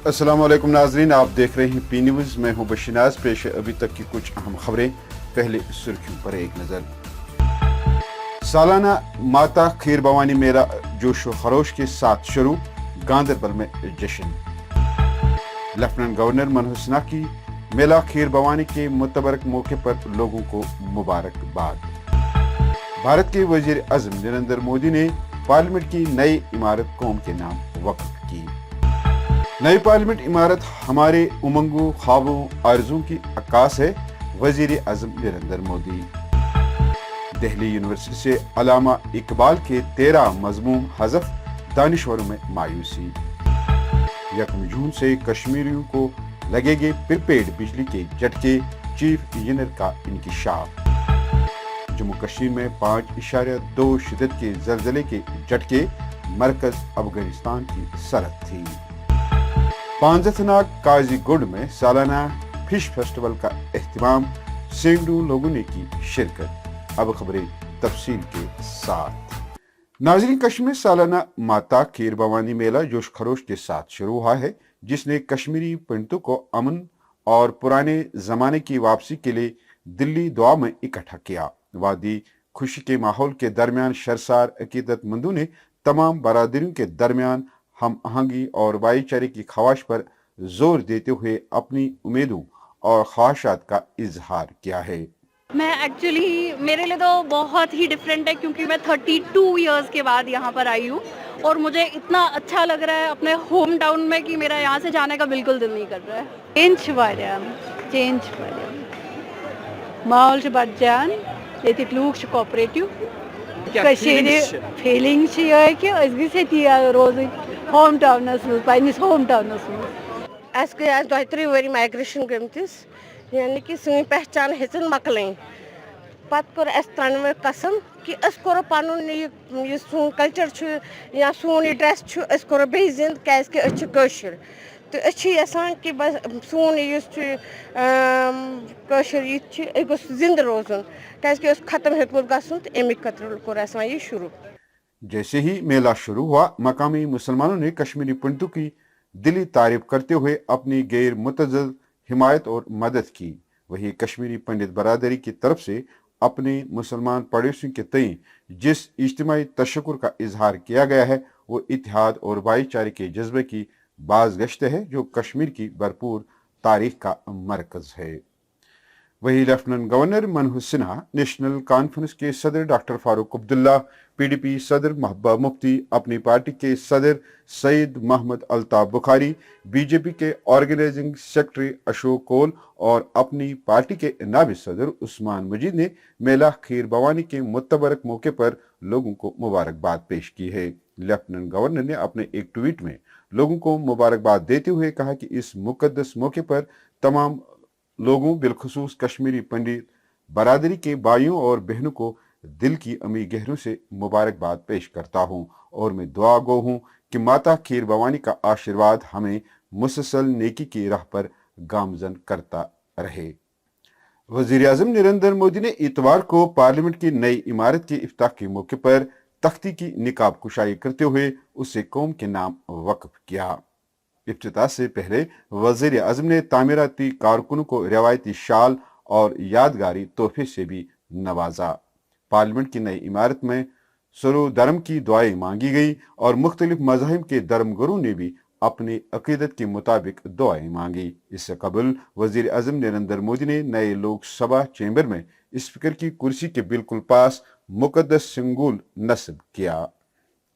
अस्सलाम वालेकुम नाजरीन, आप देख रहे हैं पी न्यूज़। मैं हूं बशीनाज। पेश है अभी तक की कुछ अहम खबरें। पहले सुर्खियों पर एक नजर। सालाना माता खीर भवानी मेला जोशो खरोश के साथ शुरू, गांदरबल में जश्न। लेफ्टिनेंट गवर्नर मनोहर सिन्हा की मेला खीर भवानी के मुतबरक मौके पर लोगों को मुबारकबाद। भारत के वजीर आजम नरेंद्र मोदी ने पार्लियामेंट की नई इमारत कौम के नाम वक्फ की। नई पार्लियामेंट इमारत हमारे उमंगों, ख्वाबों, आरज़ुओं की अक्कास है, वजीर आजम नरेंद्र मोदी। दिल्ली यूनिवर्सिटी से अलामा इकबाल के 13 मजमून हज़फ, दानिशवरों में मायूसी। 1 जून से कश्मीरियों को लगेंगे प्रीपेड बिजली के झटके, चीफ इंजीनियर का इंकिशाफ। जम्मू कश्मीर में 5.2 शिद्दत के ज़लज़ले के झटके, मरकज अफगानिस्तान की सरहद थी। पांजतनाग काजीगुंड में सालाना फिश फेस्टिवल का एहतमाम, सैकड़ों लोगों ने की शिरकत। अब खबरें तफसील के साथ। नाज़रीन, कश्मीर सालाना माता खीर भवानी मेला जोश खरोश के साथ शुरू हुआ है, जिसने कश्मीरी पंडितों को अमन और पुराने जमाने की वापसी के लिए दिल्ली दुआ में इकट्ठा किया। वादी खुशी के माहौल के दरमियान शर्मसार अकीदतमंदों ने तमाम बरादरियों के दरमियान हम आहंगी और भाईचारे की ख्वाहिश पर जोर देते हुए अपनी उम्मीदों और ख्वाहिशात का इजहार किया है। मैं एक्चुअली मेरे लिए तो बहुत ही डिफरेंट है, क्योंकि मैं 32 इयर्स के बाद यहाँ पर आई हूँ और मुझे इतना अच्छा लग रहा है अपने होम टाउन में कि मेरा यहाँ से जाने का बिल्कुल दिल नहीं कर रहा है। चेंज माहौल बड़ जान, ये लूक कोऑपरेटिव फीलिंग कि रोज होम टाउनस पन्निस होम टाउनस अस गई आज 2-3 वरी माइग्रेशन गमतिस, यानी कि सनी पहचान हेचन मकलें पत कर अस तनवे कसम कि अस करो पनुन ये सोन कल्चर या सोन ड्रेस अस करो बे जिंद कैस के अस कशर तो अस यसान कि बस सोन कशर जिंद रोजन कैस के खत्म हेतुत गसन तो अमिक खतर कर अस ये शुरू। जैसे ही मेला शुरू हुआ, मकामी मुसलमानों ने कश्मीरी पंडितों की दिली तारीफ करते हुए अपनी गैर मुतज़्ज़ल हिमायत और मदद की। वही कश्मीरी पंडित बरादरी की तरफ से अपने मुसलमान पड़ोसियों के तई जिस इज्तिमाई तशक्कुर का इजहार किया गया है, वो इत्तेहाद और भाईचारे के जज्बे की बाज़गश्त है, जो कश्मीर की भरपूर तारीख का मरकज है। वही लेफ्टिनेंट गवर्नर मनोहर सिन्हा, नेशनल कॉन्फ्रेंस के सदर डॉक्टर फारूक अब्दुल्ला, पीडीपी सदर महबूबा मुफ्ती, अपनी पार्टी के सदर सईद मोहम्मद अल्ताफ बुखारी, बीजेपी के ऑर्गेनाइजिंग सेक्रेटरी अशोक कोल और अपनी पार्टी के नायब सदर उस्मान मजीद ने मेला खीर भवानी के मुतबरक मौके पर लोगों को मुबारकबाद पेश की है। लेफ्टिनेंट गवर्नर ने अपने एक ट्वीट में लोगों को मुबारकबाद देते हुए कहा कि इस मुकद्दस मौके पर तमाम लोगों, बिलखुसूस कश्मीरी पंडित बरादरी के भाइयों और बहनों को दिल की अमी गहरों से मुबारकबाद पेश करता हूँ और मैं दुआ गो हूँ कि माता खीर भवानी का आशीर्वाद हमें मुसलसल नेकी की राह पर गामजन करता रहे। वजीर आजम नरेंद्र मोदी ने इतवार को पार्लियामेंट की नई इमारत के इफ्ताह के मौके पर तख्ती की निकाब कुशाई करते हुए उसे कौम के नाम वक्फ किया। इफ्तिताह से पहले वजीर आजम ने तामीराती कारकुनों को रिवायती शाल और यादगारी तोहफे से भी नवाजा। पार्लियामेंट की नई इमारत में सरो धर्म की दुआएं मांगी गई और मुख्तलिफ मज़ाहिब के धर्मगुरुओं ने भी अपनी अकीदत के मुताबिक दुआएं मांगी। इससे कबल वजीर आजम नरेंद्र मोदी ने नए लोकसभा चैम्बर में स्पीकर की कुर्सी के बिल्कुल पास मुकद्दस सिंगुल नस्ब किया।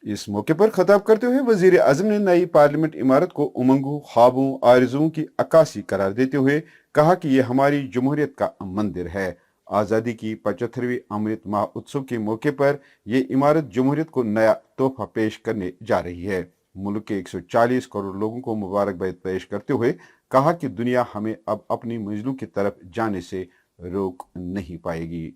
इस मौके पर खिताब करते हुए वजीर आजम ने नई पार्लियामेंट इमारत को उमंगों, ख्वाबों, आरज़ुओं की अक्कासी करार देते हुए कहा कि यह हमारी जमहूरियत का मंदिर है। आज़ादी की 75वीं अमृत महोत्सव के मौके पर यह इमारत जमहूरियत को नया तोहफा पेश करने जा रही है। मुल्क के 140 करोड़ लोगों को मुबारकबाद पेश करते हुए कहा कि दुनिया हमें अब अपनी मंजिलों की तरफ जाने से रोक नहीं पाएगी।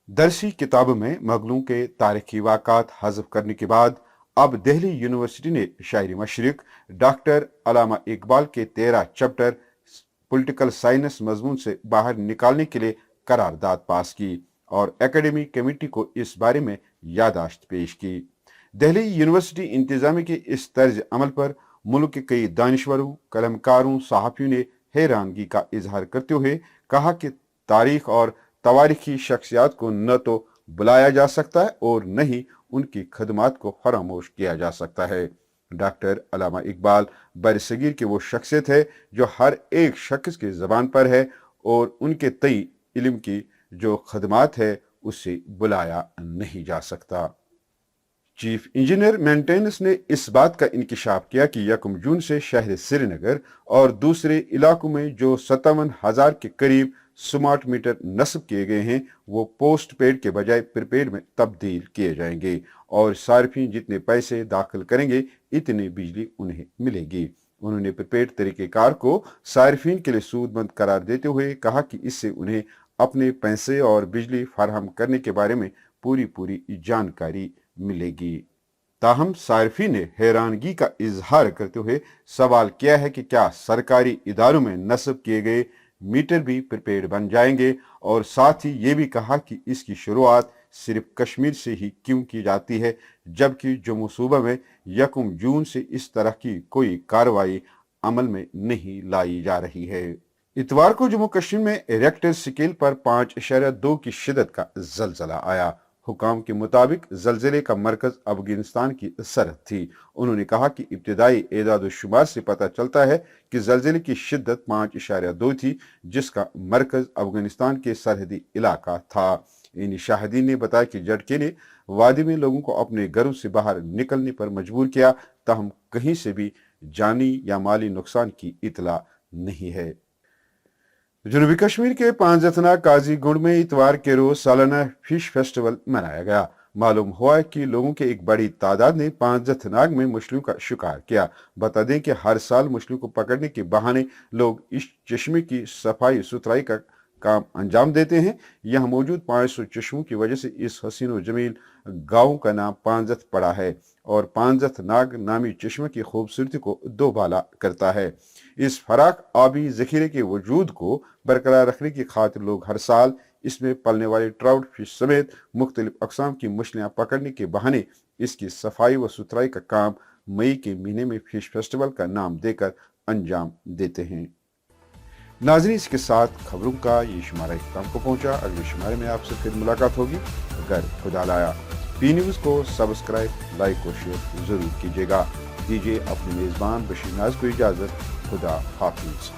दरसी किताब में मुगलों के तारीखी वाक़ात हज़फ करने के बाद अब दिल्ली यूनिवर्सिटी ने शायरी मशरिक डॉक्टर अलामा इकबाल के 13 चैप्टर पॉलिटिकल साइंस मजमून से बाहर निकालने के लिए करारदाद पास की और एकेडमी कमेटी को इस बारे में याददाश्त पेश की। दिल्ली यूनिवर्सिटी इंतजामी के इस तर्ज अमल पर मुल्क के कई दानिश्वरों, कलमकारों, सहाफ़ियों ने हैरानगी का इजहार करते हुए कहा कि तारीख और तवारीखी शख्सियात को न तो बुलाया जा सकता है और न ही उनकी खदमात को फरामोश किया जा सकता है। डॉक्टर अल्लामा इकबाल बरसगीर की वो शख्सियत है जो हर एक शख्स की ज़बान पर है और उनके तई इल्म की जो खदमात है उसे बुलाया नहीं जा सकता। चीफ इंजीनियर मेंटेनेंस ने इस बात का इंकशाफ किया कि 1 जून से शहर श्रीनगर और दूसरे इलाकों में जो 57,000 के करीब स्मार्ट मीटर नस्ब किए गए हैं वो पोस्ट पेड के बजाय प्रीपेड में तब्दील किए जाएंगे और सार्फिन जितने पैसे दाखिल करेंगे इतनी बिजली उन्हें मिलेगी। उन्होंने प्रीपेड तरीक़ेकार को सार्फिन के लिए सूदमंद करार देते हुए कहा कि इससे उन्हें अपने पैसे और बिजली फराहम करने के बारे में पूरी जानकारी मिलेगी। ताहम सार्फिन ने हैरानगी का इजहार करते हुए सवाल किया है कि क्या सरकारी इदारों में नस्ब किए गए मीटर भी प्रीपेड बन जाएंगे और साथ ही ये भी कहा कि इसकी शुरुआत सिर्फ कश्मीर से ही क्यों की जाती है जबकि जम्मू सूबा में 1 जून से इस तरह की कोई कार्रवाई अमल में नहीं लाई जा रही है। इतवार को जम्मू कश्मीर में रिक्टर स्केल पर 5.2 की शिद्दत का जलजला आया। हुकाम के मुताबिक जलजले का मरकज अफगानिस्तान की सरहद थी। उन्होंने कहा कि इब्तिदाई एदाद शुमार से पता चलता है कि जलजले की शिद्दत 5.2 थी जिसका मरकज अफगानिस्तान के सरहदी इलाका था। इन शाहिदीन ने बताया कि झटके ने वादी में लोगों को अपने घरों से बाहर निकलने पर मजबूर किया, ताहम कहीं से भी जानी या माली नुकसान की इतला नहीं है। जनूबी कश्मीर के पांजथनाग काजीगुंड में इतवार के रोज सालाना फिश फेस्टिवल मनाया गया। मालूम हुआ है कि लोगों की एक बड़ी तादाद ने पांजथनाग में मछलियों का शिकार किया। बता दें कि हर साल मछलियों को पकड़ने के बहाने लोग इस चश्मे की सफाई सुथराई का काम अंजाम देते हैं। यहाँ मौजूद 500 चश्मों की वजह से इस हसीन व जमील गांव का नाम पांजथ पड़ा है और पांजथनाग नामी चश्मे की खूबसूरती को दोबाला करता है। इस फराक आबी जखीरे के वजूद को बरकरार रखने की खातिर लोग हर साल इसमें पलने वाले ट्राउट फिश समेत मुख्तलिफ अकसाम की मछलियां पकड़ने के बहाने इसकी सफाई व सुथराई का काम मई के महीने में फिश फेस्टिवल का नाम देकर अंजाम देते हैं। नाज़रीन, इसके साथ खबरों का ये शुमारा इख्तिताम को पहुंचा। अगले शुमारे में आपसे फिर मुलाकात होगी अगर खुदा लाया। पी न्यूज़ को सब्सक्राइब, लाइक और शेयर जरूर कीजिएगा। दीजिए अपने मेज़बान बशीर नाज को इजाज़त। खुदा हाफिज।